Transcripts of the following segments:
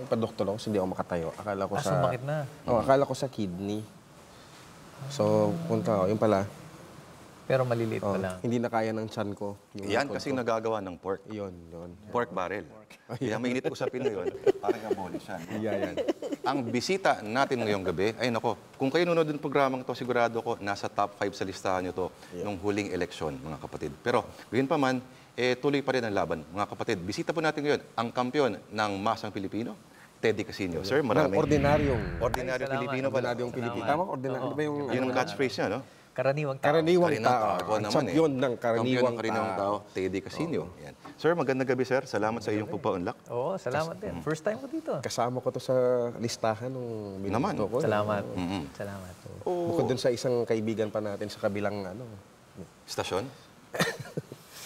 pa-doktor ako, hindi ako makatayo. Akala ko sa... sumakit na. Akala ko sa kidney. So, punta ako. Yung pala, Pero maliliit pa lang. hindi na kaya ng tiyan ko. Yung Yan likod kasi ko. nagagawa ng pork. Yun. Pork barrel. Kaya mainit usapin na yun. Parang abolish yan. Yan. Ang bisita natin ngayong gabi, ay nako, kung kayo nunod ng programang to, sigurado ko, nasa top 5 sa listahan nyo to nung huling eleksyon, mga kapatid. Pero, gayon pa man, tuloy pa rin ang laban, mga kapatid. Bisita po natin ngayon, ang kampyon ng Masang Pilipino, Teddy Casino. Sir, maraming... Ordinaryong Pilipino pala. Ordinaryong Pilipino. Tama, ordinaryo. Di ba yung... Yun ang catchphrase niya, no? Karaniwang tao. Karaniwang Karinang tao. ako naman Champion ng karaniwang tao, Teddy Casino. Yan. Sir, magandang gabi, sir. Salamat sa iyong pagpaunlak. Oo, salamat din. First time ko dito. Kasama ko to sa listahan nung Naman. minuto ko. Salamat. Salamat. Bukod dun sa isang kaibigan pa natin sa kabilang Stasyon?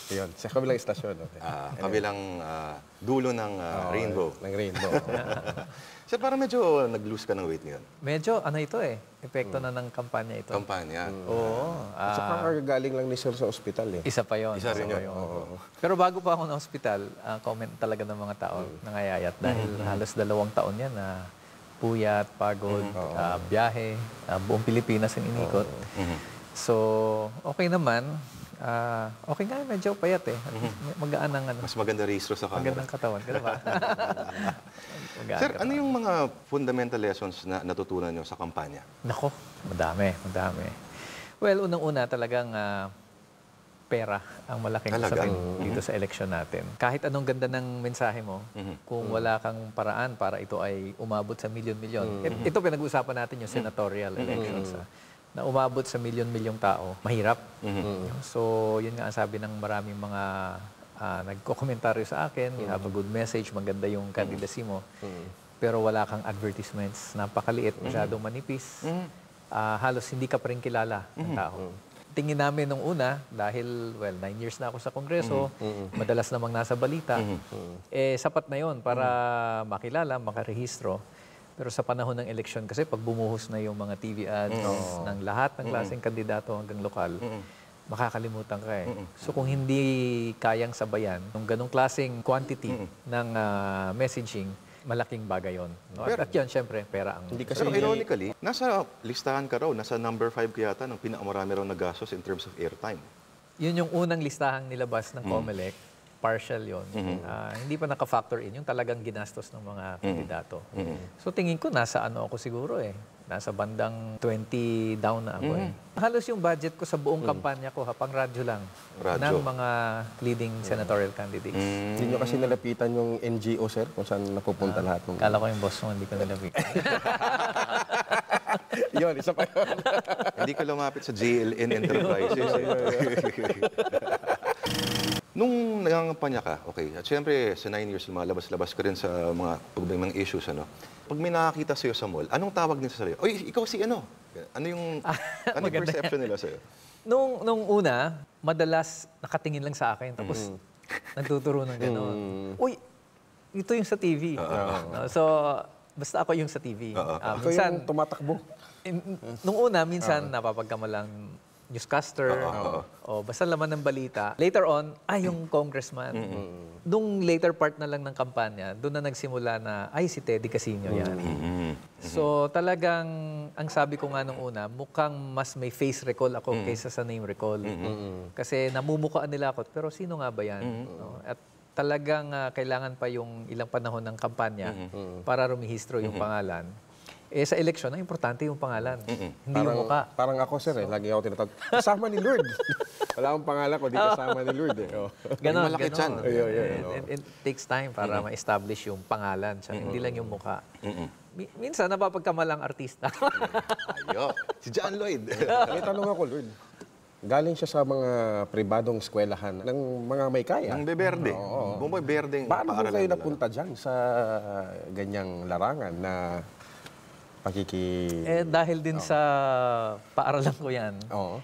Yun, sa kabilang istasyon. Okay. Kabilang dulo ng rainbow. Ng rainbow. Sir, parang medyo nag-lose ka ng weight ngayon. Medyo, ito epekto na ng kampanya ito. Kampanya. Oo. At saka galing lang ni Sir sa ospital eh. Isa pa yon. Isa rin yun. Pero bago pa ako na hospital, comment talaga ng mga tao nangayayat dahil halos 2 taon yan na puyat, pagod, biyahe, buong Pilipinas ang inikot. So, okay naman. Okay nga, medyo payat eh. Magaan ang Mas maganda rehistro sa camera. magandang katawan. Kaya ba? Sir, ano yung mga fundamental lessons na natutunan nyo sa kampanya? Nako, madami. Well, unang-una talagang pera ang malaking Talaga? usapin dito sa eleksyon natin. Kahit anong ganda ng mensahe mo, kung wala kang paraan para ito ay umabot sa milyon-milyon. Ito pinag-uusapan natin yung senatorial elections. Na umabot sa milyon-milyong tao, mahirap. So, yun nga ang sabi ng maraming mga nagko-komentaryo sa akin, you have a good message, maganda yung candidacy mo, pero wala kang advertisements, napakaliit, masyadong manipis, halos hindi ka pa rin kilala ng tao. Tingin namin nung una, dahil, 9 years na ako sa Kongreso, madalas namang nasa balita, sapat na yon para makilala, makarehistro. Pero sa panahon ng eleksyon, kasi pag bumuhos na yung mga TV ads ng lahat ng klaseng kandidato hanggang lokal, makakalimutan ka eh. So kung hindi kayang sabayan ng ganong klaseng quantity ng messaging, malaking bagay yun. No? At yan, syempre, pera ang... Pero ironically, nasa listahan ka raw, nasa number 5 ka yata ng pinakamarami raw nagastos in terms of airtime. Yun yung unang listahang nilabas ng COMELEC. Partial yun. Hindi pa naka-factor in yung talagang ginastos ng mga kandidato. So tingin ko nasa ako siguro eh. Nasa bandang 20 down na ako eh. Halos yung budget ko sa buong kampanya ko, pang radyo lang. Radyo. Ng mga leading senatorial candidates. Hindi nyo kasi nalapitan yung NGO, sir, kung saan napupunta lahat ng... Kala ko yung boss mo, hindi ko nalapitan. Yun, isa pa yun. Hindi ka lumapit sa JLN Enterprises. Nung nangangampanya ka, okay, at syempre sa 9 years, lumalabas-labas ka rin sa mga issues, ano? Pag may nakakita sa'yo sa mall, anong tawag nila sa'yo? Oy, ikaw si ano? Ano yung perception nila sa'yo? Nung una, madalas nakatingin lang sa akin, tapos nagtuturo ng gano'n. Uy, ito yung sa TV. No? So, basta ako yung sa TV. Ako yung tumatakbo. Nung una, minsan napapagkamalang newscaster, o basta laman ng balita. Later on, yung congressman. Nung later part na lang ng kampanya, doon na nagsimula na, si Teddy Casino yan. So talagang, ang sabi ko nga nung una, mukhang mas may face recall ako kaysa sa name recall. Kasi namumukaan nila ako, pero sino nga ba yan? No? At talagang kailangan pa yung ilang panahon ng kampanya para rumihistro yung pangalan. Sa eleksyon, ang importante yung pangalan. Hindi yung mukha. Parang ako, sir, lagi ako tinatawag. Kasama ni Lord. Wala akong pangalan ko, di kasama ni Lord. Ganon, malaki ganon. yan. It takes time para ma-establish yung pangalan. Hindi lang yung mukha. Minsan, napapagkamalang artista. Ayo, si John Lloyd. May tanong ako, Lord. Galing siya sa mga pribadong eskwelahan ng mga may kaya. Ang beberde. Bumboy berdeng Paano po paaralan kayo nila? napunta dyan sa ganyang larangan na Dahil din sa paaralan ko yan. Oo.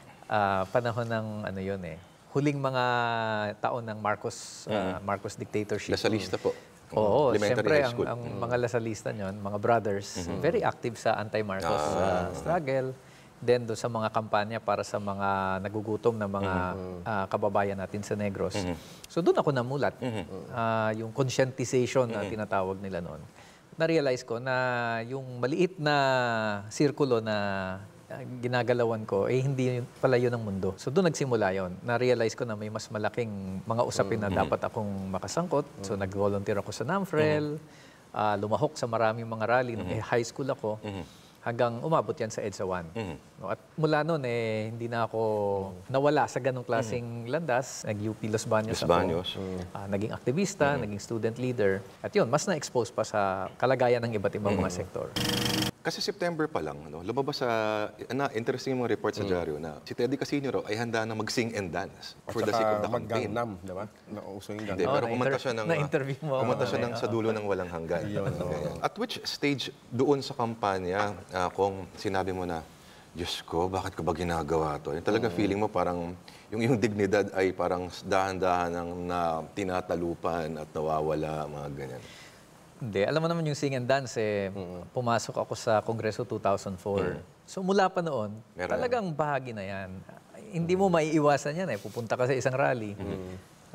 Panahon ng yun eh. Huling mga taon ng Marcos dictatorship. Lasalista po. Oo, Elementary siyempre high school. ang mga lasalista nyon, mga brothers, very active sa anti-Marcos struggle. Then doon sa mga kampanya para sa mga nagugutom na mga kababayan natin sa Negros. So doon ako namulat. Yung conscientization na tinatawag nila noon. na-realize ko na yung maliit na sirkulo na ginagalawan ko, hindi pala yun ang mundo. So doon nagsimula yun. Na-realize ko na may mas malaking mga usapin na dapat akong makasangkot. So nag-volunteer ako sa NAMFREL, lumahok sa maraming mga rally. Nung high school ako, hanggang umabot yan sa EDSA 1. No, at mula noon, hindi na ako nawala sa ganong klaseng landas. Nag-UP Los Baños ako. Naging aktivista, naging student leader. At yun, mas na-expose pa sa kalagayan ng iba't ibang mga sektor. Kasi September pa lang, lumabas sa, interesting yung mga report sa dyaryo na si Teddy Casino raw ay handa na mag-sing and dance for the sake of the campaign. Mag-Gangnam, di ba? Nauso yung Hindi, Gangnam. pero kumanta siya ng, na-interview mo. kumanta siya ng sa dulo ng walang hanggan. Ganyan. At which stage doon sa kampanya, kung sinabi mo na, Diyos ko, bakit ko ba ginagawa to? Yung talaga feeling mo parang, yung dignidad ay parang dahan-dahan na tinatalupan at nawawala, mga ganyan. Hindi. Alam mo naman yung sing and dance, pumasok ako sa Kongreso 2004. So mula pa noon, talagang bahagi na yan. Hindi mo maiiwasan yan Pupunta ka sa isang rally.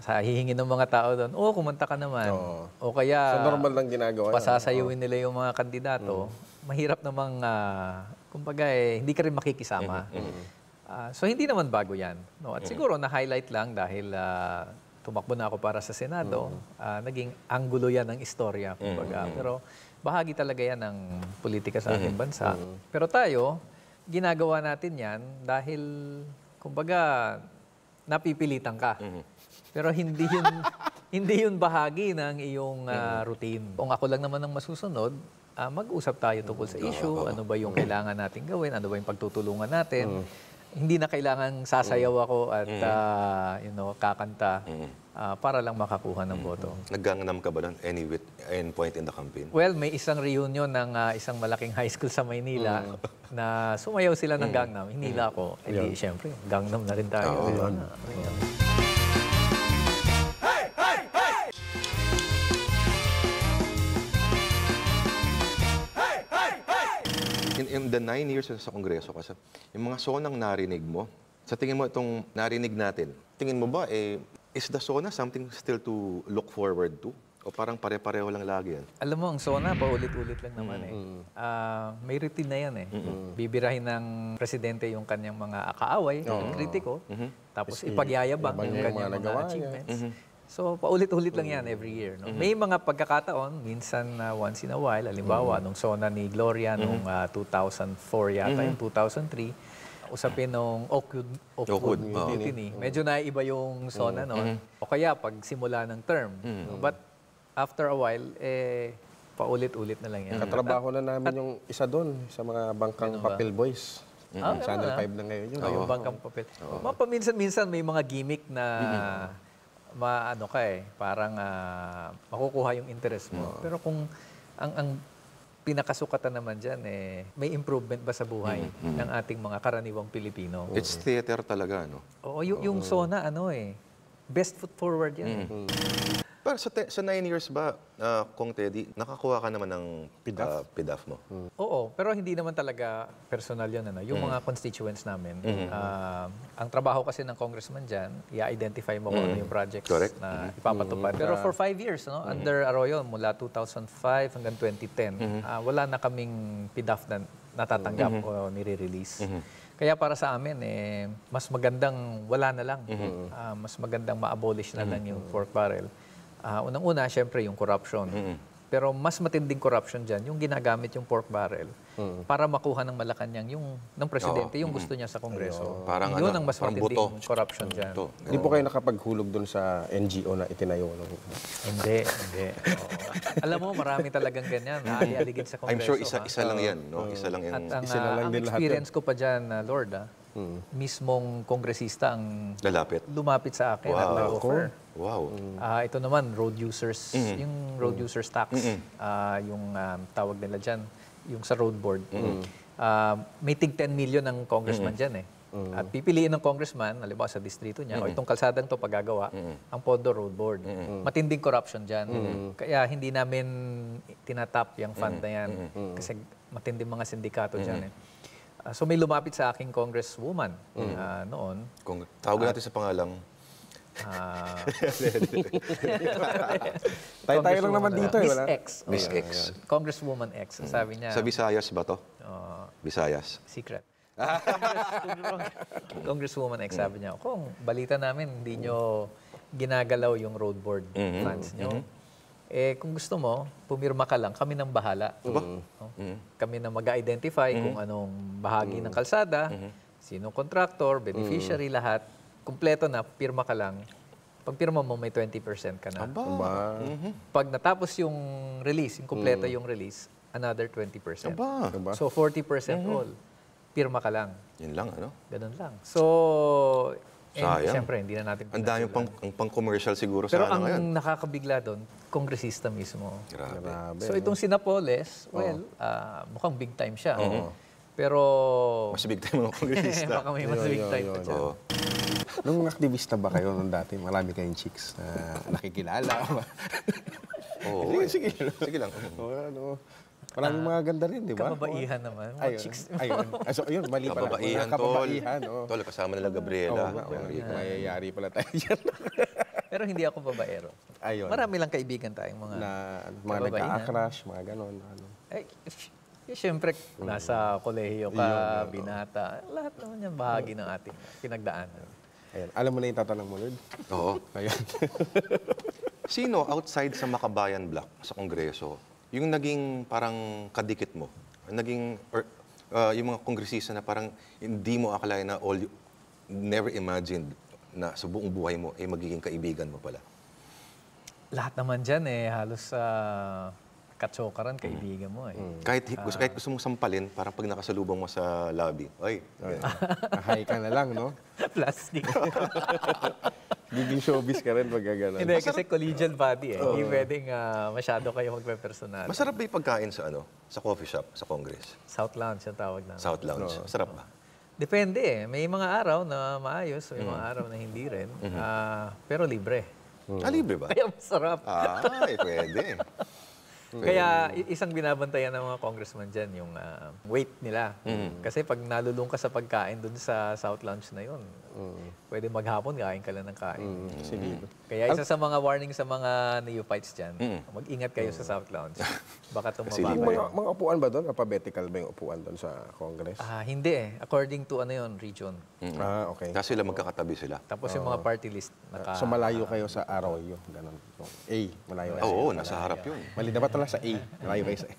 Hihingin ng mga tao doon, kumanta ka naman. O kaya, So normal lang ginagawa. pasasayawin nila yung mga kandidato. Mahirap namang, kumbaga hindi ka rin makikisama. So hindi naman bago yan. No? At siguro na-highlight lang dahil tumakbo na ako para sa Senado, naging anggulo yan ng istorya, kumbaga. Pero bahagi talaga yan ng politika sa ating bansa. Pero tayo, ginagawa natin yan dahil, kumbaga, napipilitan ka. Pero hindi yun bahagi ng iyong routine. Kung ako lang naman ang masusunod, mag-usap tayo tungkol sa issue, ano ba yung kailangan natin gawin, ano ba yung pagtutulungan natin. Hindi na kailangan sasayaw ako at kakanta para lang makakuha ng boto. Nag-Gangnam ka ba doon any point in the campaign? Well, may isang reunion ng isang malaking high school sa Maynila na sumayaw sila ng Gangnam. Hinila ako. Eh di, syempre, Gangnam na rin tayo. In the 9 years sa Kongreso, kasi yung mga sonang narinig mo, sa tingin mo itong narinig natin, tingin mo ba, is the SONA something still to look forward to? O parang pare-pareho lang lagi yan? Alam mo, ang SONA, paulit-ulit lang naman may routine na yan Bibirahin ng presidente yung kanyang mga kaaway, kritiko, tapos ipagyayabang yung kanyang mga achievements. So, paulit-ulit lang yan every year. No? May mga pagkakataon, minsan once in a while, halimbawa, nung SONA ni Gloria, nung 2004 yata, yung 2003, usapin nung Oakwood Mutiny. Medyo naiba yung SONA noon. O kaya, pag simula ng term. But after a while, paulit-ulit na lang yan. Katrabaho na namin yung isa doon sa mga bangkang Papel Boys. Channel 5 na ngayon yun. Yung bangkang papel. Paminsan-minsan may mga gimmick na parang makukuha yung interest mo. Pero kung ang pinakasukatan naman dyan, may improvement ba sa buhay ng ating mga karaniwang Pilipino? It's theater talaga, no? Oo, yung SONA, best foot forward yan. Pero sa 9 years ba, Kong Teddy, nakakuha ka naman ng PDAF mo? Oo, pero hindi naman talaga personal yun. Yung mga constituents namin, ang trabaho kasi ng congressman dyan, i-identify mo kung ano yung projects na ipapatupad. Pero for 5 years, under Arroyo, mula 2005 hanggang 2010, wala na kaming PDAF na natatanggap o nire-release. Kaya para sa amin, mas magandang wala na lang. Mas magandang ma-abolish na lang yung pork barrel. Unang-una, syempre, yung corruption. Pero mas matinding corruption dyan, yung ginagamit yung pork barrel para makuha ng Malacanang ng presidente, yung gusto niya sa Kongreso. Parang yun ang mas parang matinding corruption dyan. Hindi po kayo nakapaghulog doon sa NGO na itinayo? Hindi. Oo. Alam mo, marami talagang ganyan. Aligid sa Kongreso. I'm sure isa lang yan, no? Isa lang yan. At lang ang din lahat experience ko pa dyan, Lord, mismong kongresista ang lumapit sa akin at nag-offer. Wow. Ito naman, road users, yung road users tax, yung tawag nila dyan, yung sa road board. May tig 10 million ng congressman dyan At pipiliin ng congressman, halimbawa sa distrito niya, o itong kalsadang to paggagawa, ang pondo road board. Matinding corruption dyan. Kaya hindi namin tinatap yung fund na yan. Kasi matinding mga sindikato dyan So may lumapit sa aking congresswoman noon. Tawag natin sa pangalang Ah, Tayo lang naman dito eh. Miss Wala. X. Miss Oh, X. Congresswoman X. Sabi niya, Sa Visayas ba to? Visayas. secret. Congresswoman X, sabi niya, kung balita namin, hindi nyo ginagalaw yung road board funds nyo. Eh, kung gusto mo, pumirma ka lang, kami nang bahala. No? Kami na mag-identify kung anong bahagi ng kalsada, sinong contractor, beneficiary, lahat. Kumpleto na, pirma ka lang. Pag pirma mo, may 20% ka na. Ba? Pag natapos yung release, yung kumpleto yung release, another 20%. Aba. Diba? So, 40% all. Pirma ka lang. Yun lang, ano? Ganun lang. So, Sayang. siyempre, hindi na natin Ang dami pang-commercial siguro Pero sana ang ngayon. nakakabigla doon, kongresista mismo. Grabe. Grabe. So, itong Sinapoles, well, mukhang big time siya. Pero, Mas big time mga kongresista. baka may mas big time pa siya. Oo. Nung aktivista ba kayo nung dati, marami kayong chicks na nakikilala? Oo. Sige, sige. Sige lang. Oo, ano. Maraming mga ganda rin, di ba? Kababaihan naman. Mga Ayun. chicks. Ayun. So, ayun, mali pala. Kababaihan, Mga tol. kababaihan, oo. Tol, kasama nila Gabriela. Oo nga, oo. Mayayari pala tayo dyan. Pero hindi ako babaero. Ayun. Marami lang kaibigan tayong mga... Na mga kababaihan. nagka-crush, mga ganon. Ano. Siyempre, nasa kolehiyo ka, binata. Lahat naman yan bahagi ng ating pinagdaanan. Ayun. Alam mo na yung tatanong mo, Lord? Oo. Ayun. Sino outside sa Makabayan Block sa Kongreso, yung naging parang kadikit mo, naging, yung mga kongresista na parang hindi mo akalain na never imagined na sa buong buhay mo ay magiging kaibigan mo pala? Lahat naman dyan halos katsokaran, kaibigan mo Kahit gusto mong sampalin, parang pag nakasalubong mo sa lobby, ay, Hi ka na lang, no? Plastic. Giging showbiz ka rin pag gano'n. Hindi, kasi collegial body Hindi pwedeng masyado kayo magpe-personal. masarap ba yung pagkain sa sa coffee shop, sa Congress? South Lounge yung tawag namin. South Lounge. Masarap ba? Depende May mga araw na maayos, may mga araw na hindi rin. Pero libre. Libre ba? Kaya masarap. Ay, pwede. Kaya isang binabantayan ng mga congressman dyan, yung weight nila. Kasi pag nalulung ka sa pagkain dun sa South Lounge na yun, pwede maghapon, kain ka lang ng kain. Sige. Kaya isa sa mga warning sa mga neophytes dyan, mag-ingat kayo sa South Lounge. Baka tumaba Yung kayo. mga upuan ba doon? Alphabetical ba yung upuan doon sa Congress? Hindi According to region. Okay. Kasi sila magkakatabi sila. Tapos yung mga party list, So malayo kayo sa Arroyo, ganun. So, A, malayo kayo. Oo, nasa harap yun. Mali dapat pala sa A, malayo kayo sa A.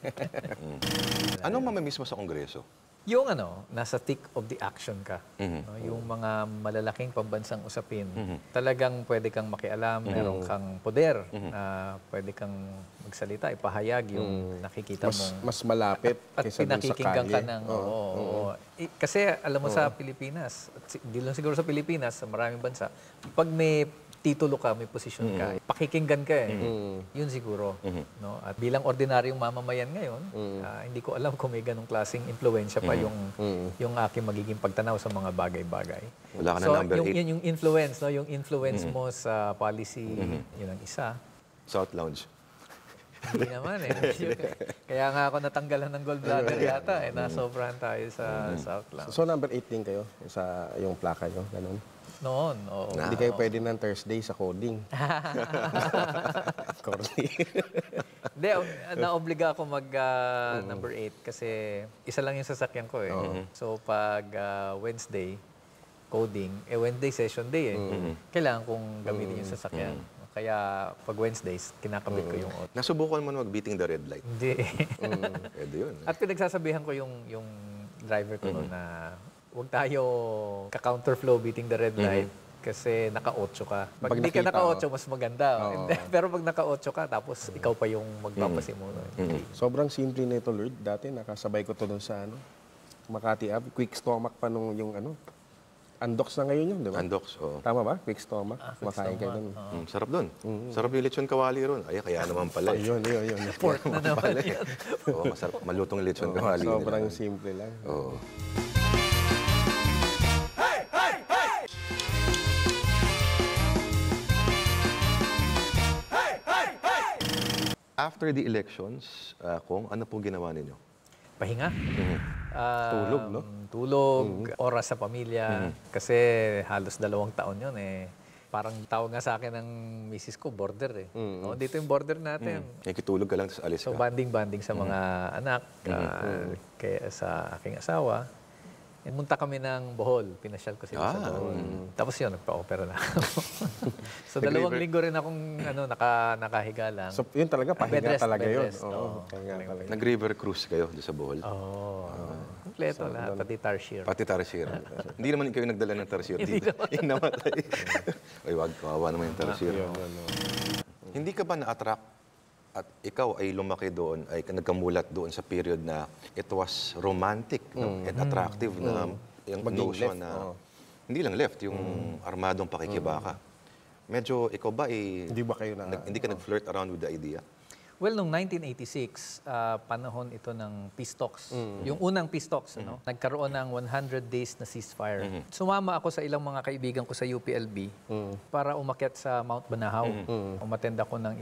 Anong mamimiss mo sa Kongreso? Yung nasa thick of the action ka. No? Yung mga malalaking pambansang usapin, talagang pwede kang makialam, meron kang poder, na pwede kang magsalita, ipahayag yung nakikita mong... Mas malapit At kaysa doon sa pinakikinggan kalye. ka ng... Oo. Kasi alam mo sa Pilipinas, at hindi lang siguro sa Pilipinas, sa maraming bansa, pag may titulo ka, may posisyon ka, pakikinggan ka Yun siguro. No? At bilang ordinaryong mamamayan ngayon, hindi ko alam kung may ganong klaseng impluensya pa yung aking magiging pagtanaw sa mga bagay-bagay. Wala ka na So, number 8. yung influence, no? Yung influence mo sa policy, yun ang isa. South Lounge. Hindi naman Kaya nga ako natanggalan ng gallbladder yata nasobrahan tayo sa South Lounge. So number 8 din kayo sa yung plaka nyo, ganun. Noon, oo. Hindi kayo pwede ng Thursday sa coding. Corny. Hindi, naobliga ako mag number 8 kasi isa lang yung sasakyan ko So pag Wednesday, coding, Wednesday session day Kailangan kong gamitin yung sasakyan. Kaya pag Wednesdays, kinakabit ko yung auto. Nasubukan mo na mag-beating the red light. Hindi. Pwede yun. At pinagsasabihan ko yung driver ko noon na huwag tayo ka-counterflow beating the red light kasi naka-8 ka. Pag hindi ka naka-8, mas maganda. Pero pag naka-8 ka, tapos ikaw pa yung magpapasimuno. Sobrang simple na ito, Lord. Dati nakasabay ko to doon sa Makati Ave. Quick stomach pa nung yung Andox na ngayon yun, di ba? Andox, oo. Tama ba? Quick stomach. Makain kayo doon. Sarap doon. Sarap yung lechon kawali ron. Ay, kaya naman pala. Yun. Pork na naman yun. Oo, masarap. Malutong lechon kawali. Sobrang simple lang. Oo. After the elections, Kong, ano po ginawa ninyo? Pahinga. Tulog, no? Tulog, oras sa pamilya. Kasi halos 2 taon yun parang tawag nga sa akin ng misis ko, border eh. O, dito yung border natin. Nakikitulog ka lang, tapos alis So, ka. banding-banding sa mga anak, kaya sa aking asawa. And munta kami ng Bohol. Pinasyal ko sila sa Bohol. Tapos yun, nagpa-opera na ako. So, 2 linggo rin akong nakahiga lang. So, yun talaga, pahinga Bed rest, talaga bed yun. rest, Oo, oo. pahinga talaga. Nag-river cruise kayo doon sa Bohol. Kompleto lahat, pati tarsier. Pati tarsier. Hindi naman kayo nagdala ng tarsier dito. Yung namatay. Ay, wag, kawawa naman yung tarsier. Hindi ka ba na-attract at ikaw ay lumaki doon, ay nagkamulat doon sa period na it was romantic no? And attractive na yung notion na hindi lang left, yung armadong pakikibaka. Medyo ikaw ba Hindi ba kayo na... hindi ka nag-flirt around with the idea? Well, noong 1986, panahon ito ng peace talks. Yung unang peace talks, nagkaroon ng 100 days na ceasefire. Sumama ako sa ilang mga kaibigan ko sa UPLB para umakyat sa Mount Banahaw. Umattend ako ng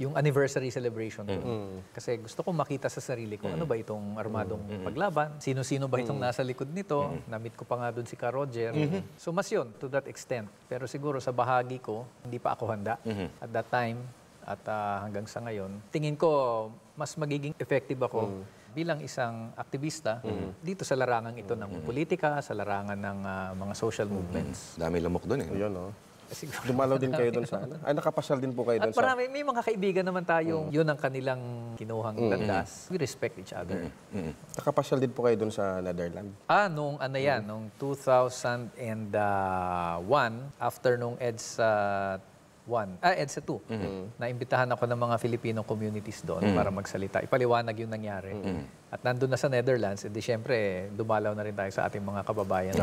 yung anniversary celebration doon. Kasi gusto ko makita sa sarili ko, ano ba itong armadong paglaban? Sino-sino ba itong nasa likod nito? Na-meet ko pa nga doon si Ka Roger. So mas yun, to that extent. Pero siguro sa bahagi ko, hindi pa ako handa at that time. At hanggang sa ngayon, tingin ko mas magiging effective ako bilang isang aktivista dito sa larangan ito ng politika, sa larangan ng mga social movements. Dami lamok doon eh. Yun, no? Dumalaw din kayo doon sa ano? Ay, nakapasal din po kayo doon At sa... marami, may mga kaibigan naman tayong yun ang kanilang kinuhang landas. We respect each other. Nakapasal din po kayo doon sa Netherlands. Nung ano yan, nung 2001, after nung EDSA 2, naimbitahan ako ng mga Filipino communities doon para magsalita. Ipaliwanag yung nangyari. At nandun na sa Netherlands, edi syempre, dumalaw na rin tayo sa ating mga kababayan.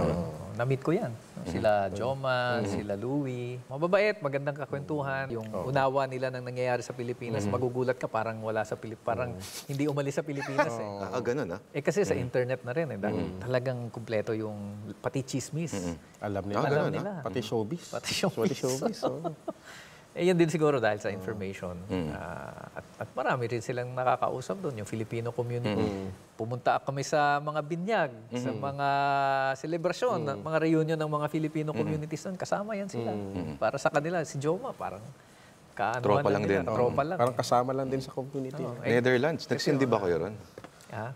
Na-meet ko yan. Sila Joma, sila Louie. Mababait, magandang kakwentuhan. Yung unawa nila ng nangyayari sa Pilipinas, magugulat ka parang wala sa parang hindi umalis sa Pilipinas eh. Ganun ah. Kasi sa internet na rin eh. Talagang kumpleto yung pati chismis. Alam nila. Alam nila. Pati showbiz. Pati showbiz. Yan din siguro dahil sa information. At marami rin silang nakakausap doon, yung Filipino community. Pumunta kami sa mga binyag, sa mga selebrasyon, mga reunion ng mga Filipino communities doon. Kasama yan sila. Para sa kanila, si Joma parang Tropa lang din. Tropa lang. Parang kasama lang din sa community. Netherlands, nagsindi ba kayo ron?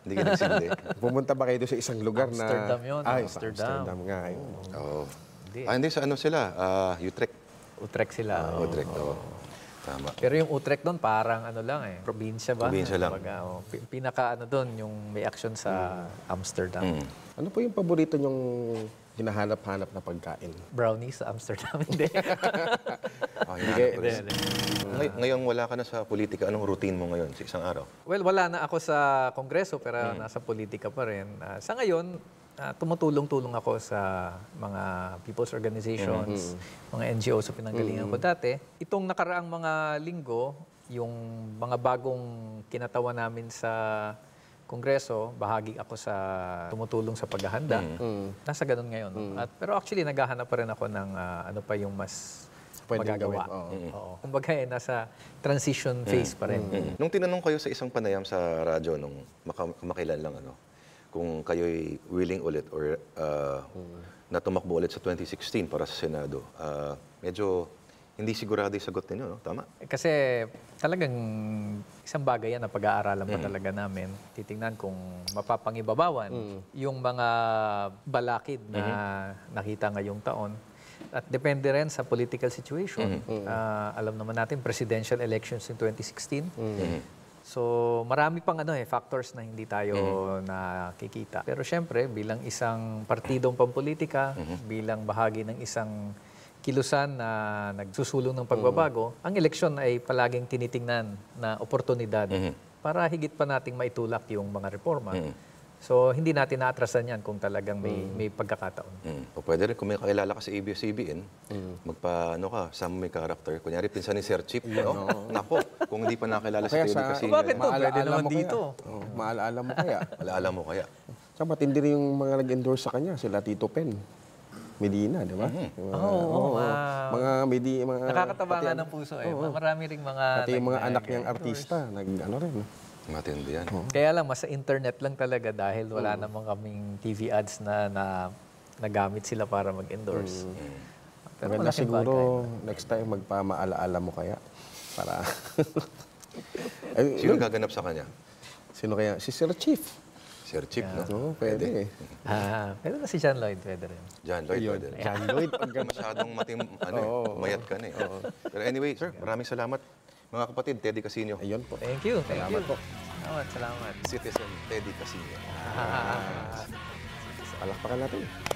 Hindi ka nagsindi. Pumunta ba kayo doon sa isang lugar na... Amsterdam yun. Ay, Amsterdam. Amsterdam nga. Yun. Oo. Hindi, sa ano sila? Utrecht. Utrecht sila. Utrecht, oo. Tama. Pero yung Utrecht doon parang ano lang eh, probinsya ba? Probinsya lang. Kumbaga, pinaka ano doon, yung may action sa Amsterdam. Ano po yung paborito nyong hinahanap-hanap na pagkain? Brownies sa Amsterdam, hindi. Ngayon wala ka na sa politika. Anong routine mo ngayon sa isang araw? Well, wala na ako sa Kongreso pero nasa politika pa rin. Sa ngayon, tumutulong-tulong ako sa mga people's organizations, mga NGO sa pinanggalingan ko dati. Itong nakaraang mga linggo, yung mga bagong kinatawa namin sa Kongreso, bahagi ako sa tumutulong sa paghahanda. Nasa ganun ngayon. Pero actually, naghahanap pa rin ako ng ano pa yung mas Pwedeng magagawa. gawin. Oo. Kumbaga, nasa transition phase pa rin. Nung tinanong kayo sa isang panayam sa radyo, nung makilan lang, kung kayo'y willing ulit or na tumakbo ulit sa 2016 para sa Senado, medyo hindi sigurado yung sagot ninyo, no? Tama? Kasi talagang isang bagay yan na pag-aaralan pa talaga namin. Titingnan kung mapapangibabawan yung mga balakid na nakita ngayong taon. At depende rin sa political situation. Alam naman natin, presidential elections in 2016. So, marami pang factors na hindi tayo nakikita. Pero syempre, bilang isang partidong pampolitika, bilang bahagi ng isang kilusan na nagsusulong ng pagbabago, ang eleksyon ay palaging tinitingnan na oportunidad para higit pa nating maitulak yung mga reforma. So, hindi natin naatrasan yan kung talagang may pagkakataon. O pwede rin, kung may kakilala ka sa ABS-CBN, sama may character. Kunyari, pinsan ni Sir Chip, Nako, kung hindi pa nakilala sa TV kasi... Bakit to? Pwede naman dito. Maalaala mo kaya. Alaala mo kaya. Sa matindi rin yung mga nag-endorse sa kanya, sila Tito Pen. Medina, di ba? Mga Nakakataba nga ng puso eh. Marami ring mga... Pati yung mga anak niyang artista, rin. Matindi yan. Kaya lang, mas sa internet lang talaga dahil wala namang kaming TV ads na nagamit sila para mag-endorse. Pero Maganda malaking siguro bagay. next time magpamaalaala mo kaya para Sino gaganap sa kanya? sino kaya? Si Sir Chief. Sir Chip, no? Oo, pwede. Pero na si John Lloyd, pwede rin. John Lloyd, Yun. pwede rin. John Lloyd. Masyadong mayat ka na eh. Pero anyway, sir, maraming salamat. Mga kapatid, Teddy Casino. Ayun po. Thank you. Salamat po. Salamat. Citizen Teddy Casino. Palakpakan natin.